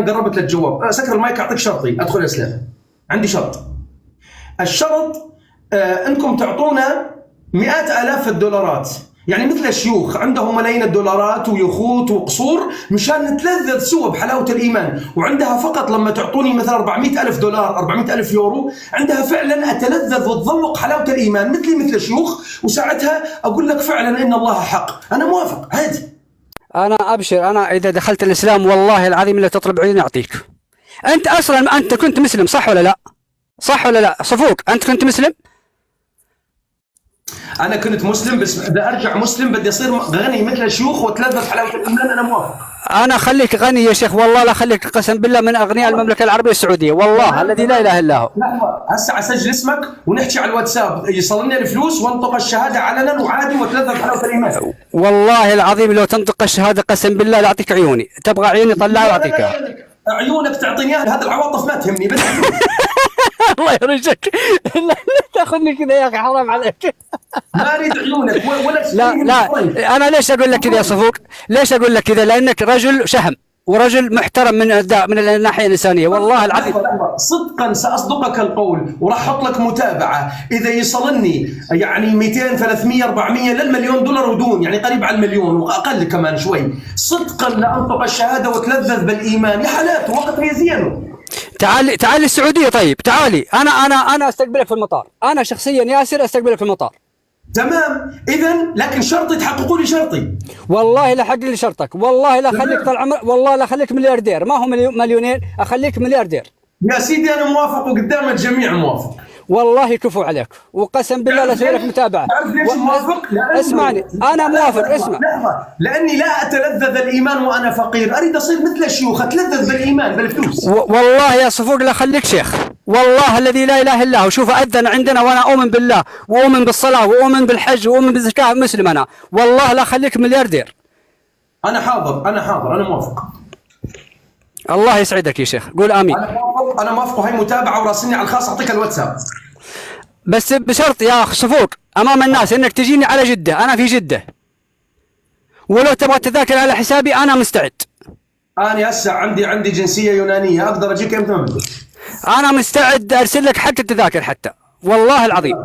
قربت للجواب. سكر المايك، اعطيك شرطي ادخل اسلام. عندي شرط. الشرط انكم تعطونا مئات الاف الدولارات، يعني مثل الشيوخ عندهم ملايين الدولارات ويخوت وقصور مشان نتلذذ سوا بحلاوه الايمان، وعندها فقط لما تعطوني مثلا 400 الف دولار 400 الف يورو عندها فعلا اتلذذ واتذوق حلاوه الايمان مثل الشيوخ، وساعتها اقول لك فعلا ان الله حق. انا موافق عادي. انا ابشر، انا اذا دخلت الاسلام والله العظيم اللي تطلب عيوني اعطيك. انت اصلا انت كنت مسلم صح ولا لا؟ صح ولا لا؟ صفوق انت كنت مسلم؟ انا كنت مسلم، بس بدي ارجع مسلم، بدي اصير غني مثل الشيوخ واتلذذ حلاوه الايمان. انا موافق. انا خليك غني يا شيخ، والله لا خليك قسم بالله من اغنياء المملكه العربيه السعوديه، والله الذي لا اله الا هو. لحظه، هسه اسجل اسمك ونحكي على الواتساب، يصلني الفلوس وانطق الشهاده علنا وعادي واتلذذ حلاوه الايمان. والله العظيم لو تنطق الشهاده قسم بالله لا اعطيك عيوني، تبغى عيوني طلعها واعطيكها. عيونك تعطيني هذه العواطف ما تهمني بس. الله يرجعك. لا تاخذني كذا يا اخي، حرام عليك. ما اريد عيونك ولا شيء. لا انا ليش اقول لك كذا يا صفوق؟ ليش اقول لك كذا؟ لانك رجل شهم ورجل محترم من الناحيه الانسانيه، والله العظيم. صدقا ساصدقك القول، وراح احط لك متابعه اذا يصلني يعني 200 300 400 للمليون دولار ودون، يعني قريب على المليون واقل كمان شوي، صدقا لانطق الشهاده وتلذذ بالايمان. يا حالات وقت هي زينه. تعالي السعوديه. طيب تعالي، انا استقبلك في المطار، انا شخصيا ياسر استقبلك في المطار. تمام، اذا لكن شرطي تحققوا لي شرطي. والله لا حق لي شرطك، والله لا خليك طال عمرك، والله لا خليك ملياردير، ما هو مليونير، اخليك ملياردير. يا سيدي انا موافق وقدام الجميع موافق. والله كفو عليك، وقسم بالله لا اسوي لك متابعه. تعرف ليش موافق؟ اسمعني انا موافق. اسمع، لاني لا اتلذذ الايمان وانا فقير، اريد اصير مثل الشيوخ اتلذذ بالايمان بالفلوس. والله يا صفوق لا خليك شيخ، والله الذي لا اله الا هو. شوف اذن عندنا وانا اؤمن بالله واؤمن بالصلاه واؤمن بالحج واؤمن بالزكاه، مسلم انا، والله لا خليك ملياردير. انا حاضر انا موافق. الله يسعدك يا شيخ، قول امين. انا موافق، وهي متابعه وراسلني على الخاص، اعطيك الواتساب. بس بشرط يا اخ صفوق امام الناس انك تجيني على جده، انا في جده، ولو تبغى تذاكر على حسابي انا مستعد. انا هسه عندي جنسيه يونانيه، اقدر اجيك امتى ما بدك. انا مستعد ارسل لك حق التذاكر حتى، والله العظيم.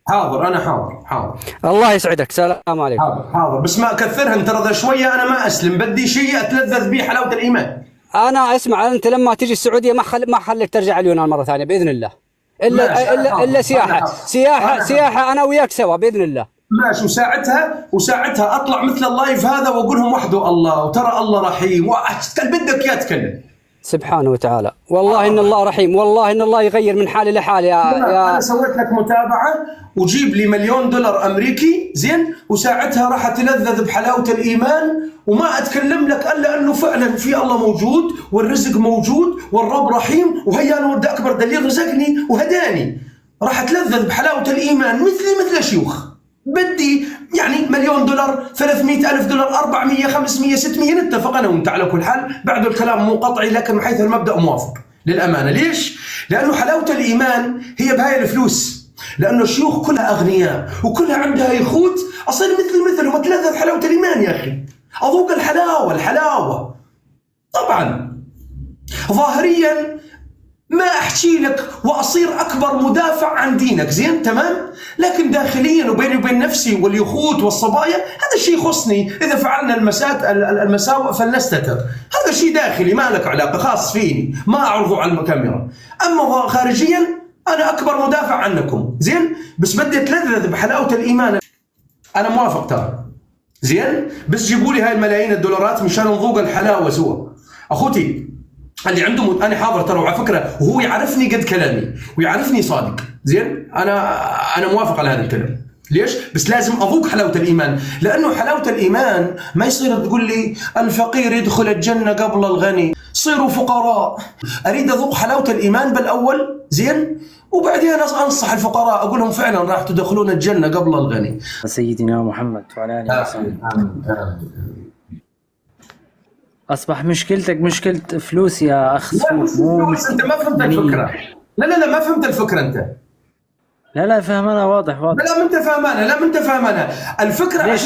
حاضر انا حاضر. الله يسعدك، سلام عليكم. حاضر بس ما اكثرهن ترى، ذا شويه انا ما اسلم، بدي شيء اتلذذ به حلاوه الايمان. انا اسمع، انت لما تجي السعوديه ما خليك ترجع اليونان مره ثانيه باذن الله، الا سياحه انا وياك سوا باذن الله. ماشي، وساعتها اطلع مثل اللايف هذا واقول لهم وحده الله، وترى الله رحيم، بدك يا تكلم. سبحانه وتعالى، والله ان الله رحيم، والله ان الله يغير من حالي لحال يا انا سويت لك متابعه وجيب لي $1,000,000 امريكي زين، وساعتها راح اتلذذ بحلاوه الايمان، وما اتكلم لك الا انه فعلا في الله موجود والرزق موجود والرب رحيم، وهيا انا ودي اكبر دليل رزقني وهداني. راح اتلذذ بحلاوه الايمان مثل الشيوخ. بدي يعني $1,000,000 $300,000 400 500 600 نتفق انا وانت على كل حال، بعد الكلام مو قطعي لكن من حيث المبدا موافق للامانه. ليش؟ لانه حلاوه الايمان هي بهاي الفلوس، لانه الشيوخ كلها اغنياء وكلها عندها يخوت، اصير مثلهم اتلذذ حلاوه الايمان يا اخي، اذوق الحلاوه. طبعا ظاهريا ما احكي لك واصير اكبر مدافع عن دينك، زين تمام، لكن داخليا وبيني وبين نفسي واليخوت والصبايا هذا الشيء يخصني، اذا فعلنا المساوئ فلنستتر، هذا شيء داخلي ما لك علاقه، خاص فيني ما اعرضه على الكاميرا. اما خارجيا انا اكبر مدافع عنكم، زين، بس بدي اتلذذ بحلاوه الايمان. انا موافق ترى، زين، بس جيبوا لي هاي الملايين الدولارات مشان نذوق الحلاوه سوا. اخوتي اللي عنده انا حاضر ترى، وعلى فكره وهو يعرفني قد كلامي ويعرفني صادق، زين، انا موافق على هذا الكلام. ليش؟ بس لازم اذوق حلاوه الايمان، لانه حلاوه الايمان ما يصير تقول لي الفقير يدخل الجنه قبل الغني، صيروا فقراء. اريد اذوق حلاوه الايمان بالاول، زين، وبعدين انصح الفقراء اقول لهم فعلا راح تدخلون الجنه قبل الغني. سيدنا محمد وعلى اله وصحبه. اصبح مشكلتك مشكله فلوس يا اخ صفوق. انت ما فهمت الفكره. لا ما فهمت الفكره انت. لا فهمنا واضح. لا ما انت فهمانه الفكره ليش؟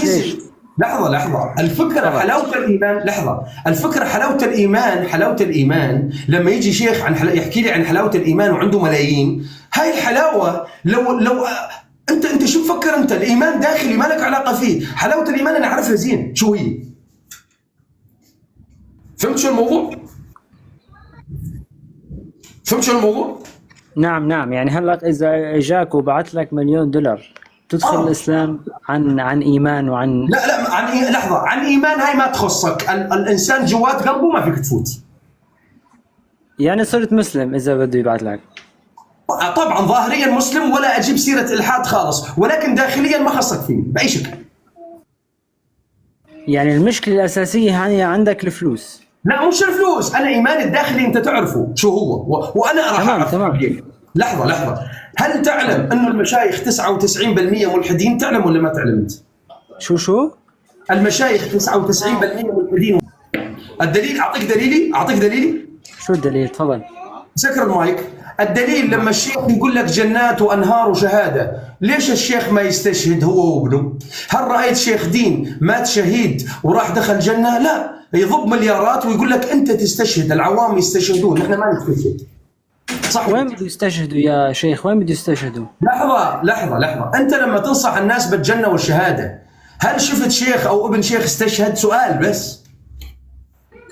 لحظة الفكرة حلاوة الإيمان. لحظة، الفكرة حلاوة الإيمان لما يجي شيخ يحكي لي عن حلاوة الإيمان وعنده ملايين. هاي الحلاوة لو أنت شو مفكر؟ أنت الإيمان داخلي ما لك علاقة فيه. حلاوة الإيمان أنا أعرفها زين شو هي. فهمت شو الموضوع؟ نعم يعني هلا اذا اجاك وبعث لك $1,000,000 تدخل الاسلام عن ايمان وعن لا عن ايمان هاي ما تخصك. الانسان جوات قلبه ما فيك تفوت. يعني صرت مسلم اذا بده يبعث لك. طبعا ظاهريا مسلم ولا اجيب سيره الحاد خالص، ولكن داخليا ما خصك فيه باي شكل. يعني المشكله الاساسيه هي عندك الفلوس. لا مش الفلوس، انا ايماني الداخلي انت تعرفه شو هو، وانا راح تمام. لحظه، هل تعلم انه المشايخ 99% ملحدين؟ تعلم ولا ما تعلم انت؟ شو المشايخ 99% ملحدين. الدليل اعطيك دليلي. شو الدليل؟ تفضل. سكر المايك. الدليل لما الشيخ يقول لك جنات وانهار وشهاده، ليش الشيخ ما يستشهد هو وابنه؟ هل رايت شيخ دين مات شهيد وراح دخل جنه؟ لا، يضب مليارات ويقول لك انت تستشهد، العوام يستشهدون، نحن ما نستشهد. صح؟ وين بده يستشهدوا يا شيخ؟ وين بده يستشهدوا؟ لحظه، انت لما تنصح الناس بالجنه والشهاده، هل شفت شيخ او ابن شيخ استشهد؟ سؤال بس.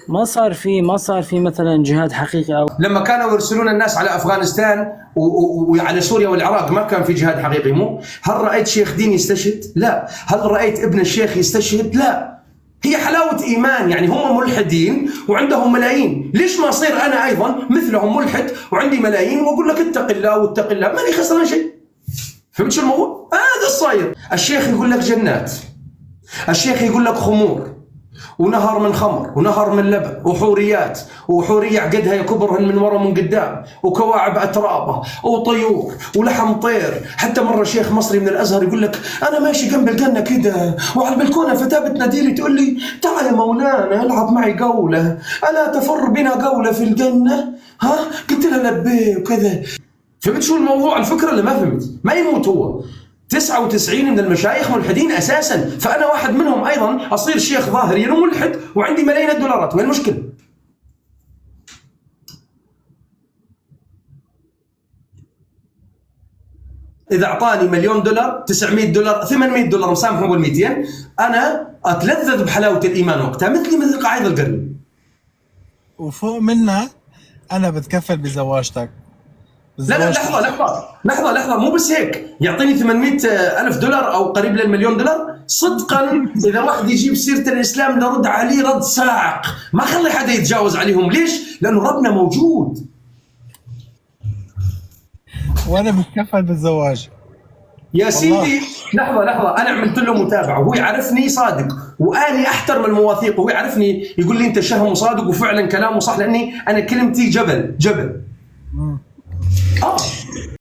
ما صار في مثلا جهاد حقيقي. او لما كانوا يرسلون الناس على افغانستان وعلى سوريا والعراق ما كان في جهاد حقيقي. مو هل رايت شيخ دين يستشهد؟ لا. هل رايت ابن الشيخ يستشهد؟ لا. هي حلاوه ايمان، يعني هم ملحدين وعندهم ملايين، ليش ما اصير انا ايضا مثلهم ملحد وعندي ملايين واقول لك اتق الله واتق الله، ماني خسران شيء. فهمت شو الموضوع؟ هذا الصاير. الشيخ يقول لك جنات، الشيخ يقول لك خمور ونهر من خمر ونهر من لبن وحوريات، وحورية عقدها يكبرهن من ورا ومن قدام، وكواعب أترابة وطيور ولحم طير. حتى مرة شيخ مصري من الأزهر يقول لك أنا ماشي جنب الجنة كده وعلى البلكونة فتاة بتناديلي تقول لي تعال يا مولانا العب معي جولة، ألا تفر بنا جولة في الجنة؟ ها؟ قلت لها لبيه وكذا. فهمت شو الموضوع؟ الفكرة اللي ما فهمت ما يموت هو. 99 من المشايخ ملحدين اساسا، فانا واحد منهم ايضا اصير شيخ ظاهريا وملحد وعندي ملايين الدولارات، وين المشكله؟ اذا اعطاني $1,000,000 $900 $800 مسامحه بال 200، انا اتلذذ بحلاوه الايمان وقتها مثل قاعده القرن. وفوق منها انا بتكفل بزواجتك. لا لحظة مو بس هيك، يعطيني $800,000 أو قريب $1,000,000 صدقا. إذا واحد يجيب سيرة الإسلام نرد عليه رد صاعق، ما خلي حدا يتجاوز عليهم. ليش؟ لأنه ربنا موجود. وأنا بتكفل بالزواج يا سيدي. لحظة أنا عملت له متابعة وهو يعرفني صادق، وأنا أحترم المواثيق، وهو يعرفني يقول لي أنت شهم وصادق، وفعلا كلامه صح لأني أنا كلمتي جبل.